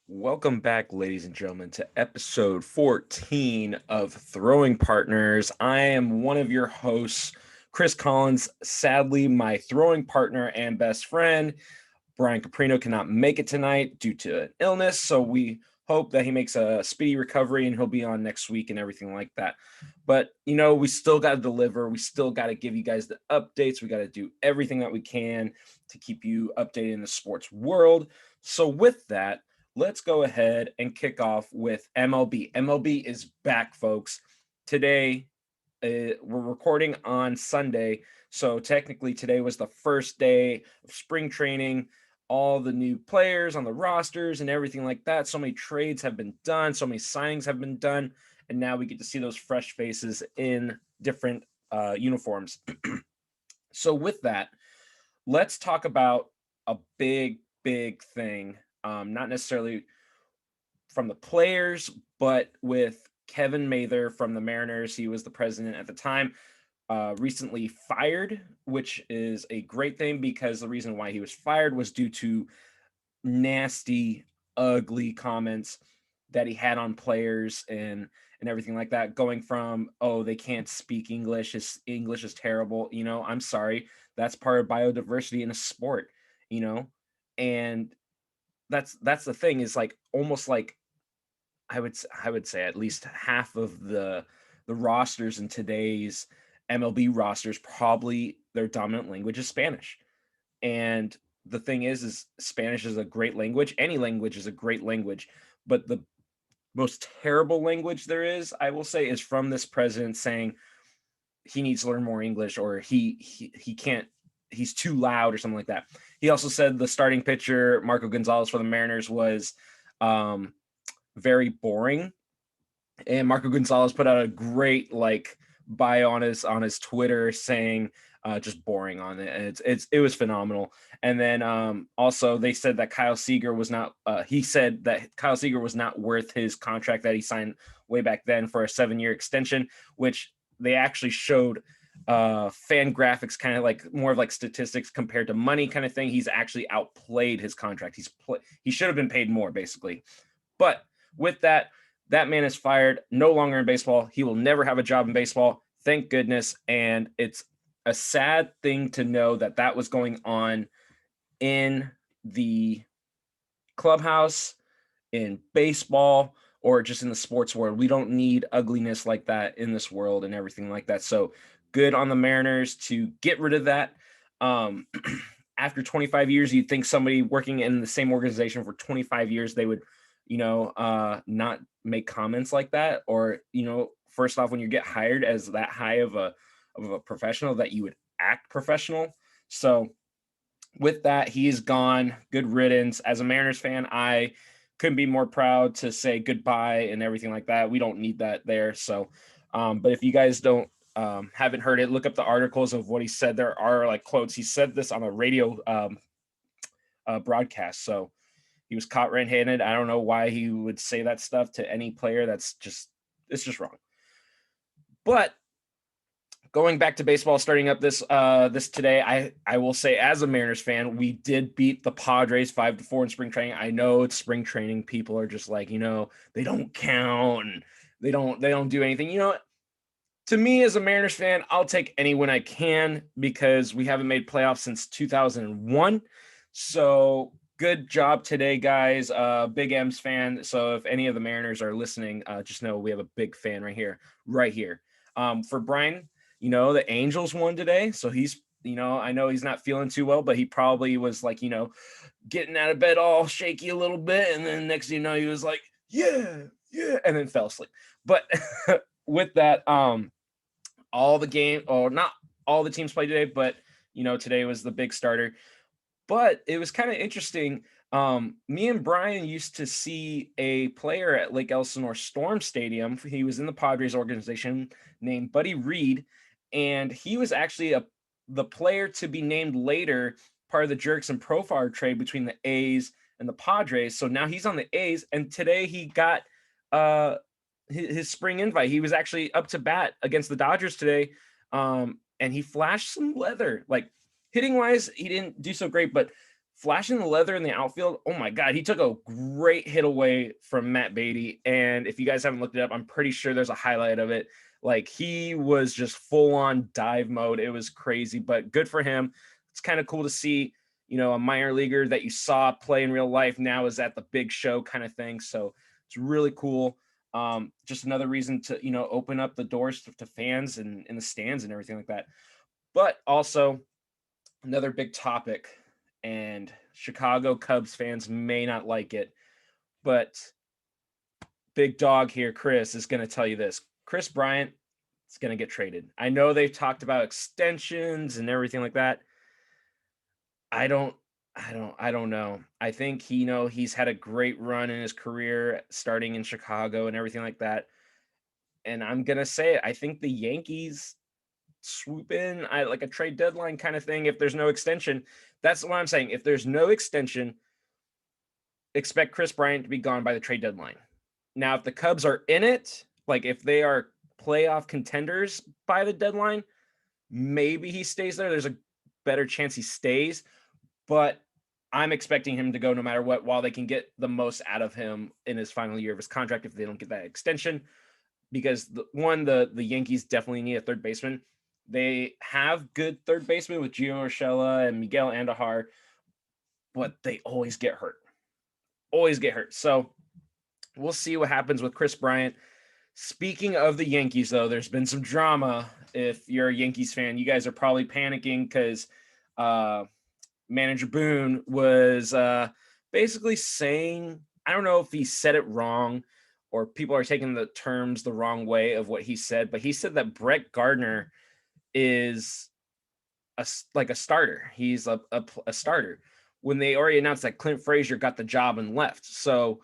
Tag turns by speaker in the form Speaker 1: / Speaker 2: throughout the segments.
Speaker 1: Welcome back, ladies and gentlemen, to episode 14 of Throwing Partners. I am one of your hosts, Chris Collins. Sadly, my throwing partner and best friend, Brian Caprino, cannot make it tonight due to an illness. So we hope that he makes a speedy recovery and he'll be on next week and everything like that. But, we still got to deliver. We still got to give you guys the updates. We got to do everything that we can to keep you updated in the sports world. So with that, let's go ahead and kick off with MLB. MLB is back, folks. Today, we're recording on Sunday. So technically, today was the first day of spring training. All the new players on the rosters and everything like that. So many trades have been done. So many signings have been done. And now we get to see those fresh faces in different uniforms. So with that, let's talk about a big thing. Not necessarily from the players, but with Kevin Mather from the Mariners. He was the president at the time, recently fired, which is a great thing because the reason why he was fired was due to nasty, ugly comments that he had on players and everything like that, going from, oh, they can't speak English, his English is terrible. I'm sorry, that's part of biodiversity in a sport. you know and that's the thing, is like almost like I would say at least half of the rosters in today's MLB rosters, probably their dominant language is Spanish. And the thing is Spanish is a great language. Any language is a great language, but the most terrible language there is, I will say, is from this president saying he needs to learn more English, or he can't, he's too loud or something like that. He also said the starting pitcher Marco Gonzalez for the Mariners was very boring, and Marco Gonzalez put out a great bio on his Twitter saying just boring on it, and it was phenomenal. And then also they said that Kyle Seager was not. He said that Kyle Seager was not worth his contract that he signed way back then for a 7-year extension, which they actually showed fan graphics, kind of like more of like statistics compared to money kind of thing. He's actually outplayed his contract. He should have been paid more, basically. But with that, that man is fired, no longer in baseball. He will never have a job in baseball. Thank goodness. And it's a sad thing to know that that was going on in the clubhouse, in baseball, or just in the sports world. We don't need ugliness like that in this world and everything like that. So good on the Mariners to get rid of that. After 25 years, you'd think somebody working in the same organization for 25 years, they would not make comments like that, or first off, when you get hired as that high of a professional, that you would act professional. So with that, he is gone. Good riddance. As a Mariners fan, I couldn't be more proud to say goodbye and everything like that. We don't need that there. So but if you guys haven't heard it, look up the articles of what he said. There are like quotes. He said this on a radio broadcast. So he was caught red-handed. I don't know why he would say that stuff to any player. It's just wrong. But going back to baseball, starting up this today, I will say, as a Mariners fan, we did beat the Padres 5-4 in spring training. I know it's spring training. People are just like, they don't count and they don't do anything. To me, as a Mariners fan, I'll take any win I can, because we haven't made playoffs since 2001. So good job today, guys. Big M's fan. So if any of the Mariners are listening, just know we have a big fan right here. For Brian, the Angels won today. So he's, I know he's not feeling too well, but he probably was like, getting out of bed all shaky a little bit. And then next thing you know, he was like, yeah, and then fell asleep. But with that, all the game, or not all the teams played today, but today was the big starter. But it was kind of interesting. Me and Brian used to see a player at Lake Elsinore Storm Stadium. He was in the Padres organization, named Buddy Reed, and he was actually the player to be named later, part of the Jerks and Profar trade between the A's and the Padres. So now he's on the A's, and today he got his spring invite. He was actually up to bat against the Dodgers today, and he flashed some leather. Like, hitting wise, he didn't do so great, but flashing the leather in the outfield. Oh my God, he took a great hit away from Matt Beatty. And if you guys haven't looked it up, I'm pretty sure there's a highlight of it. Like he was just full on dive mode. It was crazy, but good for him. It's kind of cool to see, a minor leaguer that you saw play in real life now is at the big show kind of thing. So it's really cool. Just another reason to, open up the doors to fans and in the stands and everything like that. But also another big topic, and Chicago Cubs fans may not like it, but big dog here, Chris, is going to tell you this. Chris Bryant is going to get traded. I know they've talked about extensions and everything like that. I don't know. I think he's had a great run in his career starting in Chicago and everything like that. And I'm going to say it. I think the Yankees swoop in like a trade deadline kind of thing. If there's no extension, that's what I'm saying. If there's no extension, expect Chris Bryant to be gone by the trade deadline. Now, if the Cubs are in it, like if they are playoff contenders by the deadline, maybe he stays there. There's a better chance he stays, but I'm expecting him to go no matter what, while they can get the most out of him in his final year of his contract if they don't get that extension. Because the Yankees definitely need a third baseman. They have good third basemen with Gio Urshela and Miguel Andujar, but they always get hurt. So we'll see what happens with Chris Bryant. Speaking of the Yankees, though, there's been some drama. If you're a Yankees fan, you guys are probably panicking because Manager Boone was basically saying, I don't know if he said it wrong or people are taking the terms the wrong way of what he said, but he said that Brett Gardner is a starter. He's a starter when they already announced that Clint Frazier got the job and left. So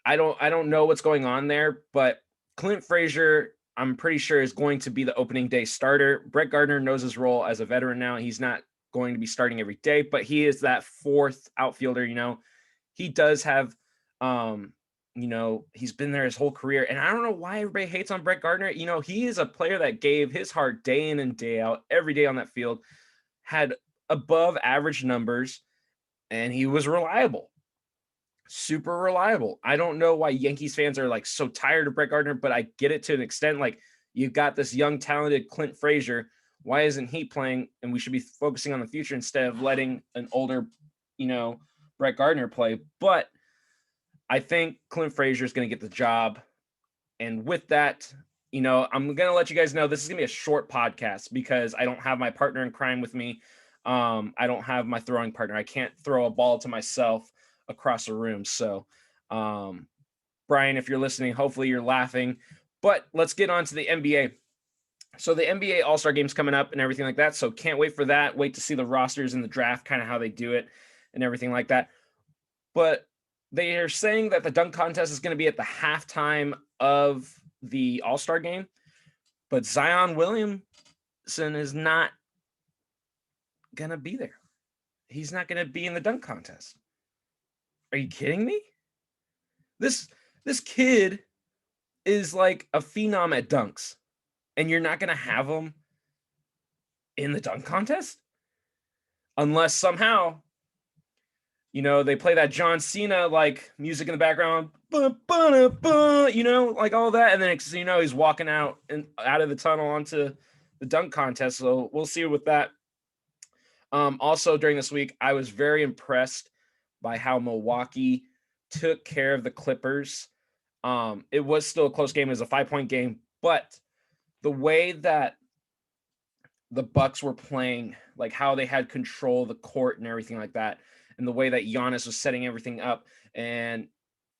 Speaker 1: I don't know what's going on there, but Clint Frazier, I'm pretty sure, is going to be the opening day starter. Brett Gardner knows his role as a veteran now. He's not going to be starting every day, but he is that fourth outfielder. He does have, he's been there his whole career. And I don't know why everybody hates on Brett Gardner. He is a player that gave his heart day in and day out, every day on that field, had above average numbers, and he was reliable. Super reliable. I don't know why Yankees fans are like so tired of Brett Gardner, but I get it to an extent. Like, you've got this young, talented Clint Frazier. Why isn't he playing? And we should be focusing on the future instead of letting an older, Brett Gardner play. But I think Clint Frazier is going to get the job. And with that, I'm going to let you guys know this is going to be a short podcast because I don't have my partner in crime with me. I don't have my throwing partner. I can't throw a ball to myself across the room. So, Brian, if you're listening, hopefully you're laughing. But let's get on to the NBA. So the NBA All-Star Game's coming up and everything like that. So can't wait for that. Wait to see the rosters in the draft, kind of how they do it and everything like that. But they are saying that the dunk contest is going to be at the halftime of the All-Star Game. But Zion Williamson is not going to be there. He's not going to be in the dunk contest. Are you kidding me? This kid is like a phenom at dunks, and you're not going to have him in the dunk contest? Unless somehow, they play that John Cena like music in the background, like all that, and then he's walking out of the tunnel onto the dunk contest. So we'll see with that. Also during this week, I was very impressed by how Milwaukee took care of the Clippers. It was still a close game. It was a 5-point game, but the way that the Bucks were playing, like how they had control of the court and everything like that, and the way that Giannis was setting everything up, and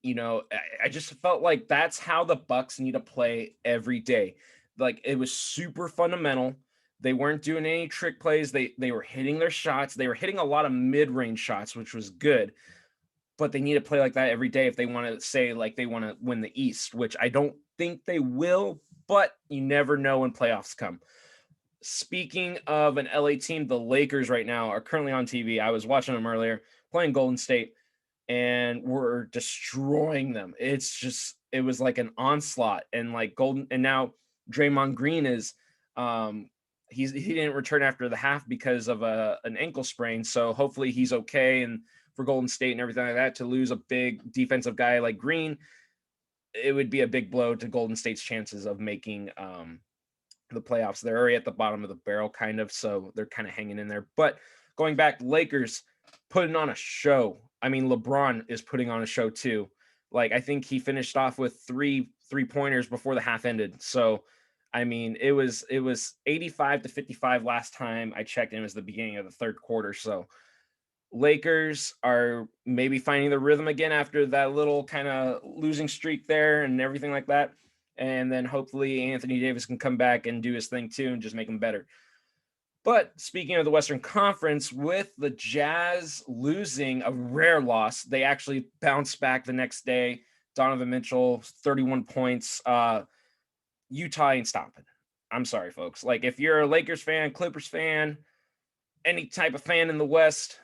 Speaker 1: I just felt like that's how the Bucks need to play every day. Like, it was super fundamental. They weren't doing any trick plays. They were hitting their shots. They were hitting a lot of mid-range shots, which was good. But they need to play like that every day if they want to say like they want to win the East, which I don't think they will, but you never know when playoffs come. Speaking of an LA team, the Lakers right now are currently on TV. I was watching them earlier, playing Golden State, and we're destroying them. It was like an onslaught, and like and now Draymond Green is he didn't return after the half because of an ankle sprain. So hopefully he's okay. And for Golden State and everything like that, to lose a big defensive guy like Green, it would be a big blow to Golden State's chances of making the playoffs. They're already at the bottom of the barrel, kind of, so they're kind of hanging in there. But going back, Lakers putting on a show. I mean, LeBron is putting on a show too. Like, I think he finished off with three pointers before the half ended. So, I mean, it was 85-55 last time I checked, and it was the beginning of the third quarter. So, Lakers are maybe finding the rhythm again after that little kind of losing streak there and everything like that. And then hopefully Anthony Davis can come back and do his thing too and just make them better. But speaking of the Western Conference, with the Jazz losing a rare loss, they actually bounced back the next day. Donovan Mitchell, 31 points. Utah ain't stopping. I'm sorry, folks. Like, if you're a Lakers fan, Clippers fan, any type of fan in the West,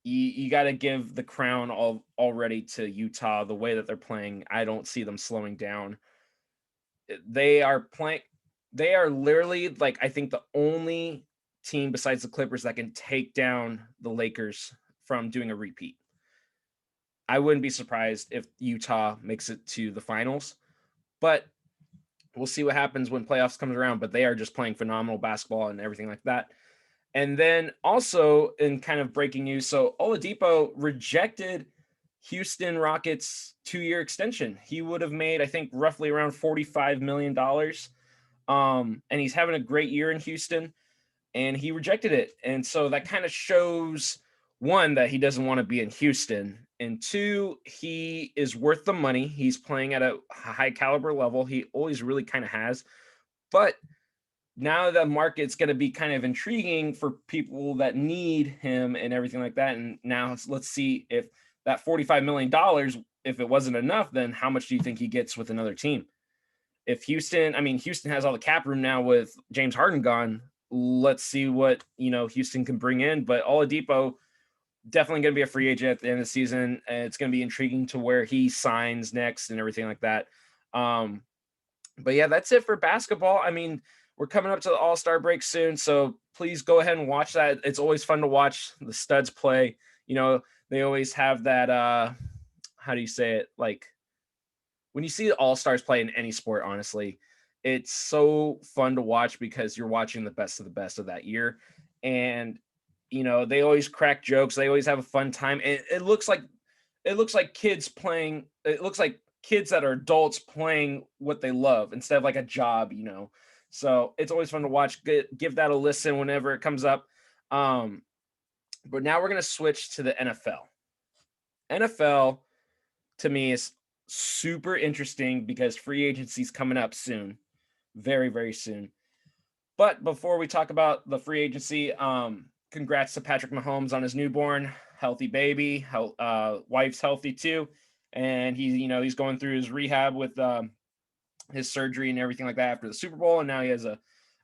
Speaker 1: you got to give the crown already to Utah. The way that they're playing, I don't see them slowing down. They are literally, like, I think the only team besides the Clippers that can take down the Lakers from doing a repeat. I wouldn't be surprised if Utah makes it to the finals, but we'll see what happens when playoffs comes around. But they are just playing phenomenal basketball and everything like that. And then also in kind of breaking news, so Oladipo rejected Houston Rockets 2-year extension. He would have made, I think, roughly around $45 million. And he's having a great year in Houston, and he rejected it. And so that kind of shows, one, that he doesn't want to be in Houston, and two, he is worth the money. He's playing at a high caliber level. He always really kind of has. But now the market's going to be kind of intriguing for people that need him and everything like that. And now let's see if that $45 million, if it wasn't enough, then how much do you think he gets with another team? If Houston has all the cap room now with James Harden gone. Let's see what, Houston can bring in. But Oladipo, definitely going to be a free agent at the end of the season. And it's going to be intriguing to where he signs next and everything like that. But yeah, that's it for basketball. I mean, we're coming up to the All-Star break soon, so please go ahead and watch that. It's always fun to watch the studs play. They always have that, how do you say it? Like, when you see the All-Stars play in any sport, honestly, it's so fun to watch because you're watching the best of that year. And, they always crack jokes. They always have a fun time. And it looks like kids playing. It looks like kids that are adults playing what they love instead of like a job, So it's always fun to watch. Give that a listen whenever it comes up. But now we're going to switch to the NFL. NFL, to me, is super interesting because free agency is coming up soon. Very, very soon. But before we talk about the free agency, congrats to Patrick Mahomes on his newborn, healthy baby. Wife's healthy too. And he's going through his rehab with his surgery and everything like that after the Super Bowl, and now he has a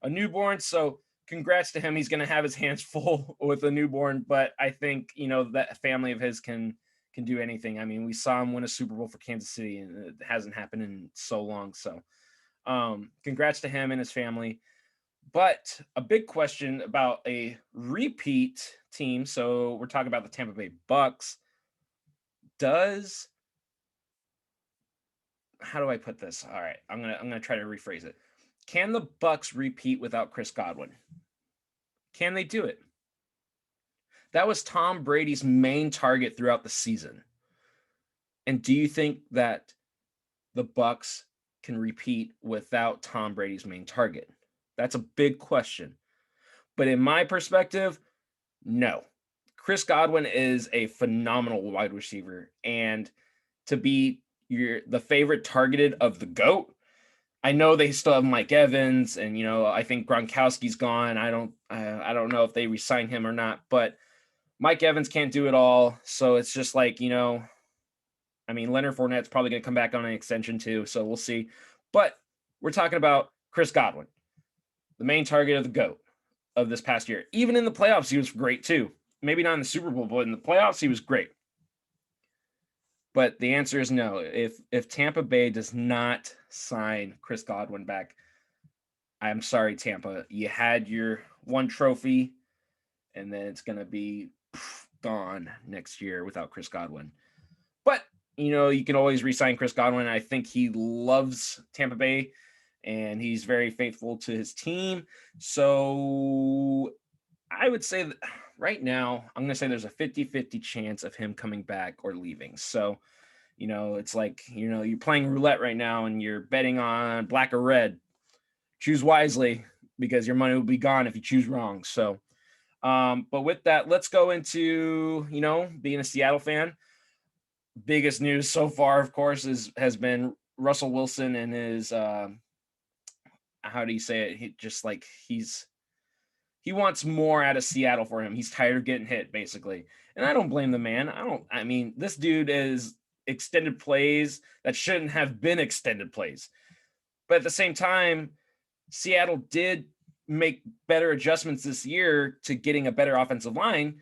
Speaker 1: newborn. So congrats to him. He's going to have his hands full with a newborn, but I think that family of his can do anything. I mean, we saw him win a Super Bowl for Kansas City, and it hasn't happened in so long. So congrats to him and his family. But a big question about a repeat team. So we're talking about the Tampa Bay Bucks. How do I put this? All right, I'm gonna try to rephrase it. Can the Bucks repeat without Chris Godwin? Can they do it? That was Tom Brady's main target throughout the season. And do you think that the Bucks can repeat without Tom Brady's main target? That's a big question. But in my perspective, no. Chris Godwin is a phenomenal wide receiver, and to be the favorite targeted of the GOAT. I know they still have Mike Evans, and I think Gronkowski's gone. I don't know if they re-sign him or not, but Mike Evans can't do it all. So it's just like, Leonard Fournette's probably going to come back on an extension too, so we'll see. But we're talking about Chris Godwin, the main target of the GOAT of this past year. Even in the playoffs, he was great too. Maybe not in the Super Bowl, but in the playoffs, he was great. But the answer is no. If Tampa Bay does not sign Chris Godwin back, I'm sorry, Tampa. You had your one trophy, and then it's going to be gone next year without Chris Godwin. But, you can always re-sign Chris Godwin. I think he loves Tampa Bay, and he's very faithful to his team. So I would say that right now, I'm going to say there's a 50-50 chance of him coming back or leaving. So, it's like, you're playing roulette right now and you're betting on black or red. Choose wisely because your money will be gone if you choose wrong. So, but with that, let's go into, being a Seattle fan. Biggest news so far, of course, has been Russell Wilson and his, how do you say it? He wants more out of Seattle for him. He's tired of getting hit, basically. And I don't blame the man. I mean, this dude is extended plays that shouldn't have been extended plays. But at the same time, Seattle did make better adjustments this year to getting a better offensive line.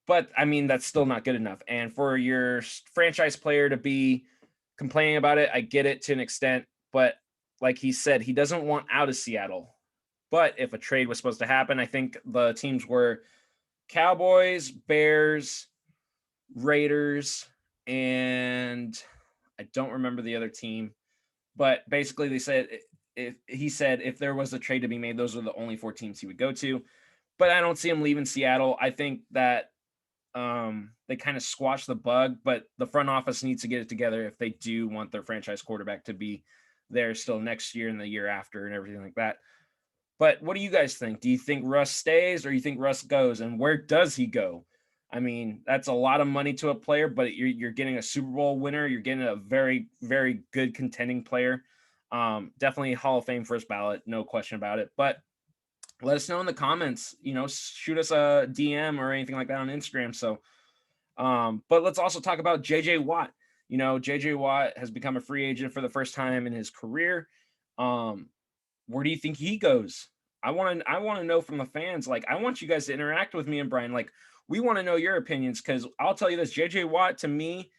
Speaker 1: But I mean, that's still not good enough. And for your franchise player to be complaining about it, I get it to an extent. But like he said, he doesn't want out of Seattle. But if a trade was supposed to happen, I think the teams were Cowboys, Bears, Raiders, and I don't remember the other team. But basically, they said if there was a trade to be made, those are the only 4 teams he would go to. But I don't see him leaving Seattle. I think that they kind of squashed the bug, but the front office needs to get it together if they do want their franchise quarterback to be there still next year and the year after and everything like that. But what do you guys think? Do you think Russ stays or you think Russ goes? And where does he go? I mean, that's a lot of money to a player, but you're getting a Super Bowl winner. You're getting a very, very good contending player. Definitely Hall of Fame first ballot, no question about it. But let us know in the comments, shoot us a DM or anything like that on Instagram. So, but let's also talk about JJ Watt. JJ Watt has become a free agent for the first time in his career. Where do you think he goes? I want to know from the fans. Like, I want you guys to interact with me and Brian. Like, we want to know your opinions because I'll tell you this: JJ Watt, to me,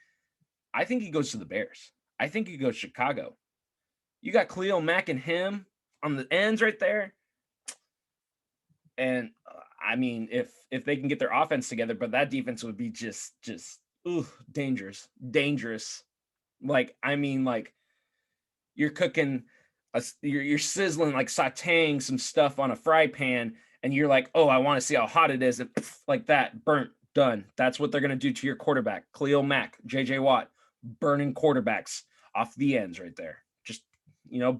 Speaker 1: I think he goes to the Bears. I think he goes to Chicago. You got Khalil Mack and him on the ends right there. And I mean, if they can get their offense together, but that defense would be just dangerous. Like, I mean, like you're cooking, you're sizzling, like sauteing some stuff on a fry pan, and you're like, oh, I want to see how hot it is, and like that, burnt, done. That's what they're gonna do to your quarterback, Khalil Mack, JJ Watt, burning quarterbacks off the ends right there. Just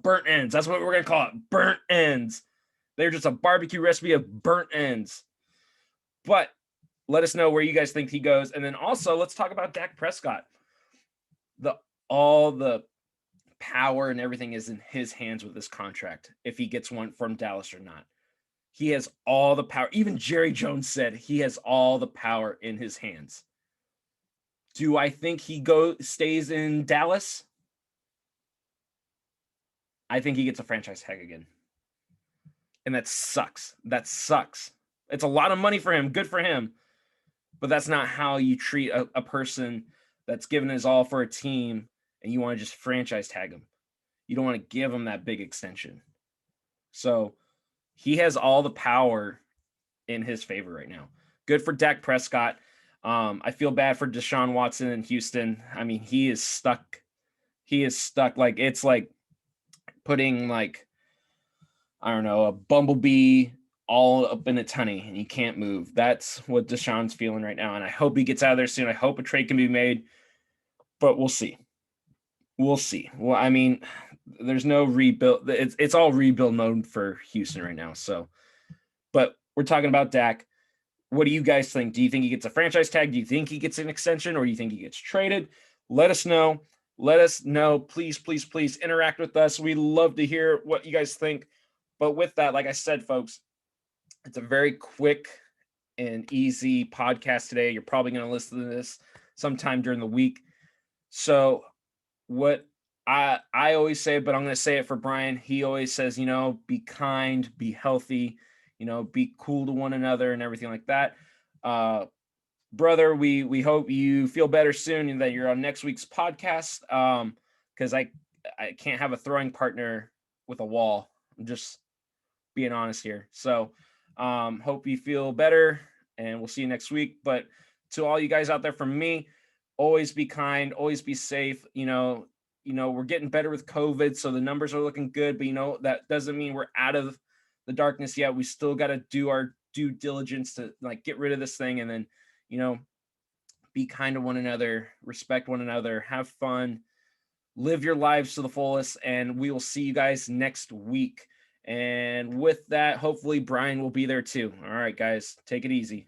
Speaker 1: burnt ends. That's what we're gonna call it, burnt ends. They're just a barbecue recipe of burnt ends. But let us know where you guys think he goes. And then also, let's talk about Dak Prescott. All the power and everything is in his hands with this contract, if he gets one from Dallas or not. He has all the power. Even Jerry Jones said he has all the power in his hands. Do I think he stays in Dallas? I think he gets a franchise tag again. And that sucks. It's a lot of money for him. Good for him. But that's not how you treat a person that's given his all for a team and you want to just franchise tag him. You don't want to give him that big extension. So he has all the power in his favor right now. Good for Dak Prescott. I feel bad for Deshaun Watson in Houston. I mean, he is stuck. Like, it's like putting, like, I don't know, a bumblebee all up in its honey and you can't move. That's what Deshaun's feeling right now. And I hope he gets out of there soon. I hope a trade can be made, but we'll see. Well, I mean, there's no rebuild. It's all rebuild mode for Houston right now. So, but we're talking about Dak. What do you guys think? Do you think he gets a franchise tag? Do you think he gets an extension, or do you think he gets traded? Let us know. Please, please, please interact with us. We love to hear what you guys think. But with that, like I said, folks, it's a very quick and easy podcast today. You're probably going to listen to this sometime during the week. So what I always say, but I'm going to say it for Brian. He always says, be kind, be healthy, be cool to one another and everything like that. Brother, we hope you feel better soon and that you're on next week's podcast. Because I can't have a throwing partner with a wall. I'm just being honest here. So Hope you feel better, and we'll see you next week. But to all you guys out there, from me, always be kind, always be safe. We're getting better with COVID, so the numbers are looking good. But that doesn't mean we're out of the darkness yet. We still got to do our due diligence to get rid of this thing, and then be kind to one another, respect one another, have fun, live your lives to the fullest, and we will see you guys next week. And with that, hopefully Brian will be there too. All right, guys, take it easy.